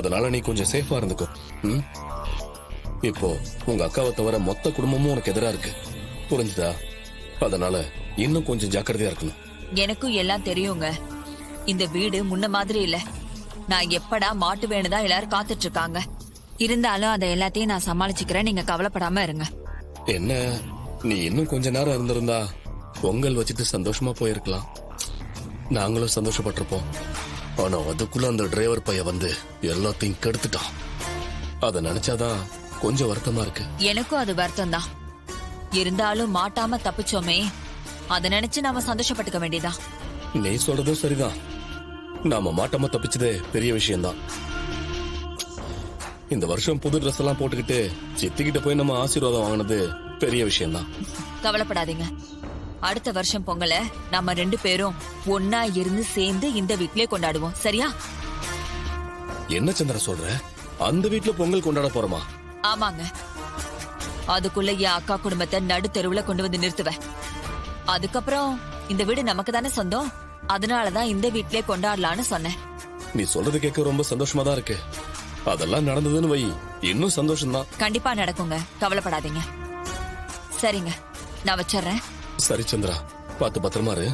அதனால நீ கொஞ்சம் சேஃபா இருந்துக்கோ. இப்போ உங்க அக்காவை தவிர மொத்த குடும்பமும் உனக்கு எதிரா இருக்கு, புரிஞ்சுதா? அதனால இன்னும் கொஞ்சம் ஜாக்கிரதையா இருக்கணும். எனக்கும் எல்லாம் தெரியுங்க. இந்த வீடு முன்ன மாதிரி இல்ல. நான் எப்படா மாட்டு வேணுதான் எல்லாரும் காத்துட்டு இருக்காங்க. இருந்தாலும் அதை எல்லாத்தையும் நான் சமாளிச்சுக்கிறேன், நீங்க கவலைப்படாம இருங்க. என்ன, நீ இன்னும் கொஞ்ச நேரம் இருந்திருந்தா பொங்கல் வச்சுட்டு சந்தோஷமா போயிருக்கலாம். நாங்களும் சந்தோஷப்பட்டிருப்போம். ஆனா அதுக்குள்ள அந்த டிரைவர் பையன் வந்து எல்லாத்தையும் கெடுத்துட்டான். அத நினைச்சாதான் கொஞ்சம் வருத்தமா இருக்கு. எனக்கும் அது வருத்தம் தான். இருந்தாலும் மாட்டாம தப்பிச்சோமே, அத நினைச்சு நாம சந்தோஷப்பட்டுக்க வேண்டியதா. நீ சொல்றதும் சரிதான். நாம மாட்டாம தப்பிச்சதே பெரிய விஷயம்தான். இந்த வருஷம் புது ட்ரெஸ் எல்லாம் போட்டுக்கிட்டு சித்திக்கிட்ட போய் நம்ம ஆசீர்வாதம் வாங்கினது பெரிய விஷயம்தான். கவலைப்படாதீங்க. அடுத்த வருஷம் பொங்கலை நம்ம 2 பேரும் ஒன்னா இருந்து சேர்ந்து இந்த வீட்லயே கொண்டாடுவோம், சரியா? என்ன சந்திர சொல்ற? அந்த வீட்ல பொங்கல் கொண்டாட போறோமா? ஆமாங்க. அதுக்குள்ள என் அக்கா குடும்பத்தை நடு தெருவுல கொண்டு வந்து நிறுத்துவேன். அதுக்கப்புறம் இந்த வீடு நமக்கு தானே சொந்தம். அதனாலதான் இந்த வீட்லயே கொண்டாடலான்னு சொன்னேன். நீ சொல்றது கேட்க ரொம்ப சந்தோஷமா தான் இருக்கு. அதெல்லாம் நடந்ததுன்னு வை, இன்னும் சந்தோஷம்தான். கண்டிப்பா நடக்குங்க, கவலைப்படாதீங்க. சரிங்க, நான் வச்சிடுறேன். சரி சந்திரா, பார்த்து பத்திரமா இரு.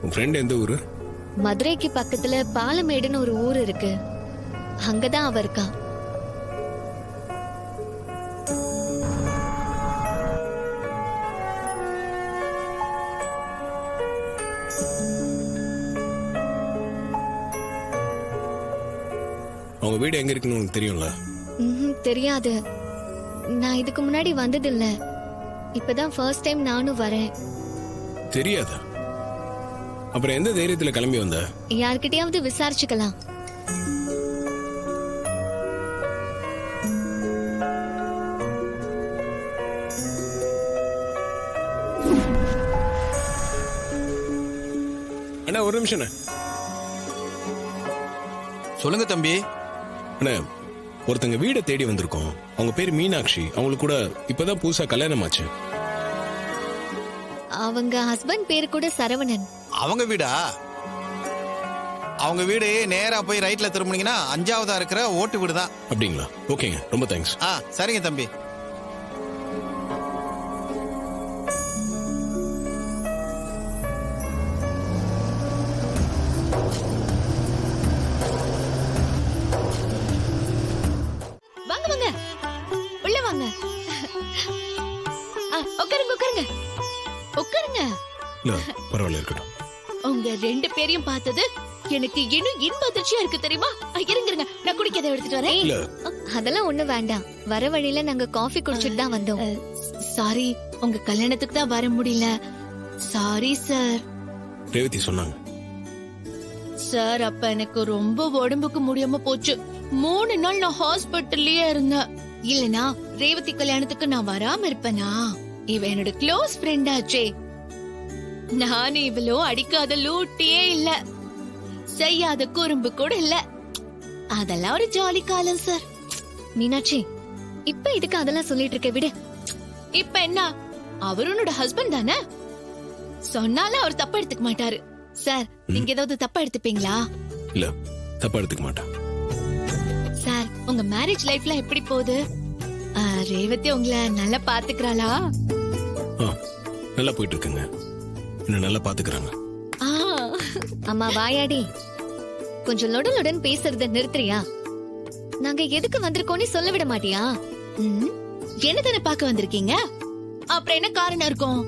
உன் ஃப்ரெண்ட் எந்த ஊரு? மதுரைக்கு பக்கத்துல பாலமேடுன்னு ஒரு ஊர் இருக்கு, அங்கதான் அவ இருக்கா. அவங்க வீடு எங்க இருக்குன்னு உனக்கு தெரியும்ல? தெரியாது. நான் இதுக்கு முன்னாடி வந்தது இல்ல. இப்பதான் ஃபர்ஸ்ட் டைம் நானும் வரேன். தெரியாதா? அப்புறம் எந்த தைரியத்துல கிளம்பி வந்த? யார்கிட்டயாவது விசாரிச்சுக்கலாம். அண்ணா ஒரு நிமிஷம். சொல்லுங்க தம்பி. அண்ணா, ஒருத்தங்க வீடை தேடி வந்திருக்கோம். அவங்க பேர் மீனாட்சி. அவங்களுக்கு கூட இப்பதான் புதுசா கல்யாணம் ஆச்சு. அவங்க ஹஸ்பண்ட் பேரு கூட சரவணன். அவங்க வீடா? அவங்க வீடு நேரா போய் ரைட்ல திரும்பினீங்கன்னா 5ஆவதா இருக்கிற ஓட்டு வீடு தான். அப்படிங்களா? ஓகேங்க, ரொம்ப தேங்க்ஸ். சரிங்க தம்பி. வாங்க வாங்க, உள்ள வாங்க. உட்காருங்க உட்காருங்க உட்காருங்க. இல்ல பரவாயில்ல, இருக்கட்டும். உங்க 2 பேரையும் பார்த்தது எனக்கு இன்னும் இன்ப அதிர்ச்சியா இருக்கு, தெரியுமா? இருங்க, நான் குடிக்கதை எடுத்துட்டு வரேன். அதெல்லாம் ஒண்ணு வேண்டாம். வர வழியில நாங்க காஃபி குடிச்சிட்டு தான் வந்தோம். சாரி, உங்க கல்யாணத்துக்கு தான் வர முடியல. Sorry sir. ரேவதி சொன்னாங்க. சார், அப்ப எனக்கு ரொம்ப உடம்புக்கு முடியாம போச்சு. 3 நாள் நான் ஹாஸ்பிட்டல்லயே இருந்தேன். இல்லனா ரேவதி கல்யாணத்துக்கு நான் வராம இருப்பேனா? இவ என்னோட க்ளோஸ் ஃப்ரெண்ட் ஆச்சே. நான் இவளோ அடிக்காத லூட்டியே இல்ல, செய்யாத குறும்பு கூட இல்ல. அதெல்லாம் ஒரு ஜாலி காலம் சார். மீனாட்சி, இப்ப இதுக்கு அதெல்லாம் சொல்லிட்டு இருக்க விடு. இப்ப என்ன, அவர் உன்னோட ஹஸ்பண்ட் தானே. சொன்னாலும் அவர் தப்பா எடுத்துக்க மாட்டாரு. சார், நீங்க ஏதாவது தப்பா எடுத்துப்பீங்களா? இல்ல, தப்பா எடுத்துக்க மாட்டேன். சார், உங்க மேரேஜ் லைஃப்ல எப்படி போகுது? ரேவதி உங்களை நல்லா பாத்துக்கிறாளா? நல்லா போயிட்டு இருக்குங்க. என்ன நல்லா பாத்துக்கிறாங்க. அம்மா வாயாடி, கொஞ்சம் லொடலுடன் பேசுறத நிறுத்துறியா? நாங்க எதுக்கு வந்திருக்கோம்னு சொல்ல விட மாட்டியா? என்ன தானே பாக்க வந்திருக்கீங்க? அப்புறம் என்ன காரணம் இருக்கும்?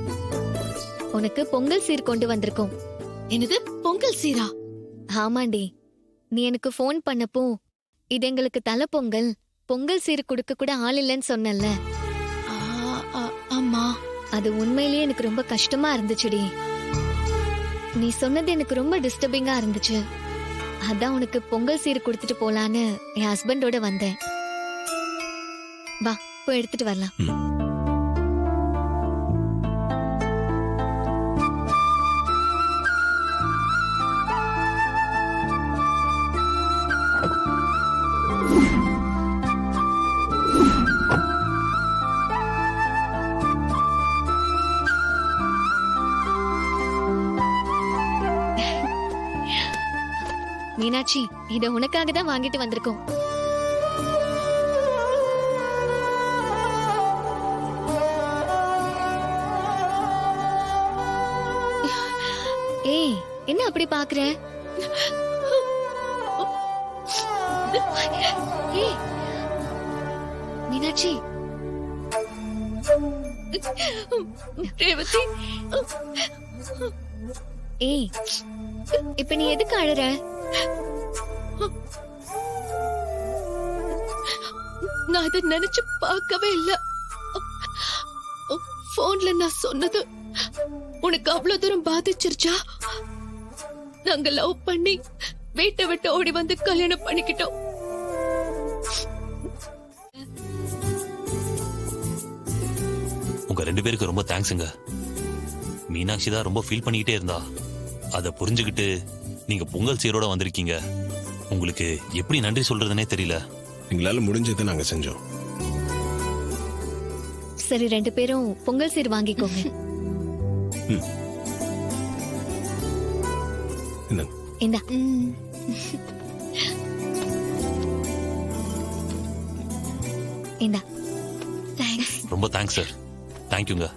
உனக்கு பொங்கல் சீர் கொண்டு வந்திருக்கோம். என்னது பொங்கல் சீரா? ஆமாண்டி, நீ எனக்கு போன் பண்ணப்போ இது எங்களுக்கு தலை பொங்கல், பொங்கல் சீர் கொடுக்க கூட ஆள் இல்லைன்னு சொன்னல. ஆமா, அது உண்மையிலேயே எனக்கு ரொம்ப கஷ்டமா இருந்துச்சுடி. நீ சொன்னது எனக்கு ரொம்ப டிஸ்டர்பிங்கா இருந்துச்சு. அதான் உனக்கு பொங்கல் சீர் கொடுத்துட்டு போலான்னு என் ஹஸ்பண்டோட வந்தேன். வா, போய் எடுத்துட்டு வரலாம். மீனாட்சி இத உனக்காக தான் வாங்கிட்டு வந்திருக்கோம். ஏய், என்ன அப்படி பாக்குற? ஏய், மீனாட்சி, ரேவதி, ஏய், இப்ப நீ எதுக்கு அழற? நான் இதை நினைச்சு பார்க்கவே இல்ல. போன்ல நான் சொன்னது உனக்கு அவ்வளவு தூரம் பாதிச்சிருச்சா? நாங்க லவ் பண்ணி வீட்டை விட்டு ஓடி வந்து கல்யாணம் பண்ணிக்கிட்டோம். உங்க 2 பேருக்கு ரொம்ப தேங்க்ஸுங்க. மீனாட்சி தான் ரொம்ப ஃபீல் பண்ணிக்கிட்டே இருந்தா. அதை புரிஞ்சுக்கிட்டு நீங்க பொங்கல் சீரோட வந்திருக்கீங்க. உங்களுக்கு எப்படி நன்றி சொல்றதுனே தெரியல. எங்களால முடிஞ்சதை நாங்க செஞ்சோம். சரி, 2 பேரும் பொங்கல் சீர் வாங்கிக்கோங்க. என்ன இந்தா. இந்தா. ரொம்ப தேங்க்ஸ் சார். தேங்க்யூங்க.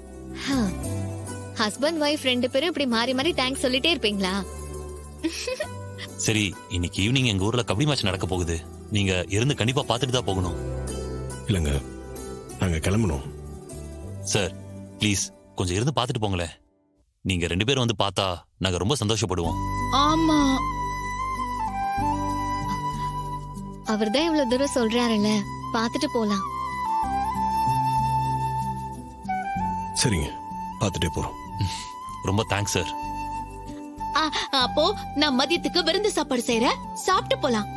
ஹஸ்பண்ட் ஒய்ஃப் 2 பேரும் இப்படி மாறி மாறி தேங்க்ஸ் சொல்லிட்டே இருப்பீங்களா? சரி, இன்னைக்கு ஈவினிங் எங்க ஊர்ல கபடி மேட்ச் நடக்க போகுது. நீங்க இருந்து கண்டிப்பா பார்த்துட்டு தான் போகணும். இல்லைங்க, நாங்க கிளம்பணும். சார் ப்ளீஸ் கொஞ்சம் இருந்து பார்த்துட்டு போங்களேன். நீங்க 2 பேரும் வந்து பார்த்தா நாங்க ரொம்ப சந்தோஷப்படுவோம். ஆமா, அவர்தான் இவ்வளவு தூரம் சொல்றாருல்ல, பார்த்துட்டு போலாம். சரிங்க, பார்த்துட்டே போறோம். ரொம்ப தேங்க்ஸ் சார். அப்போ நான் மதியத்துக்கு விருந்து சாப்பாடு செய்யறேன், சாப்பிட்டு போலாம்.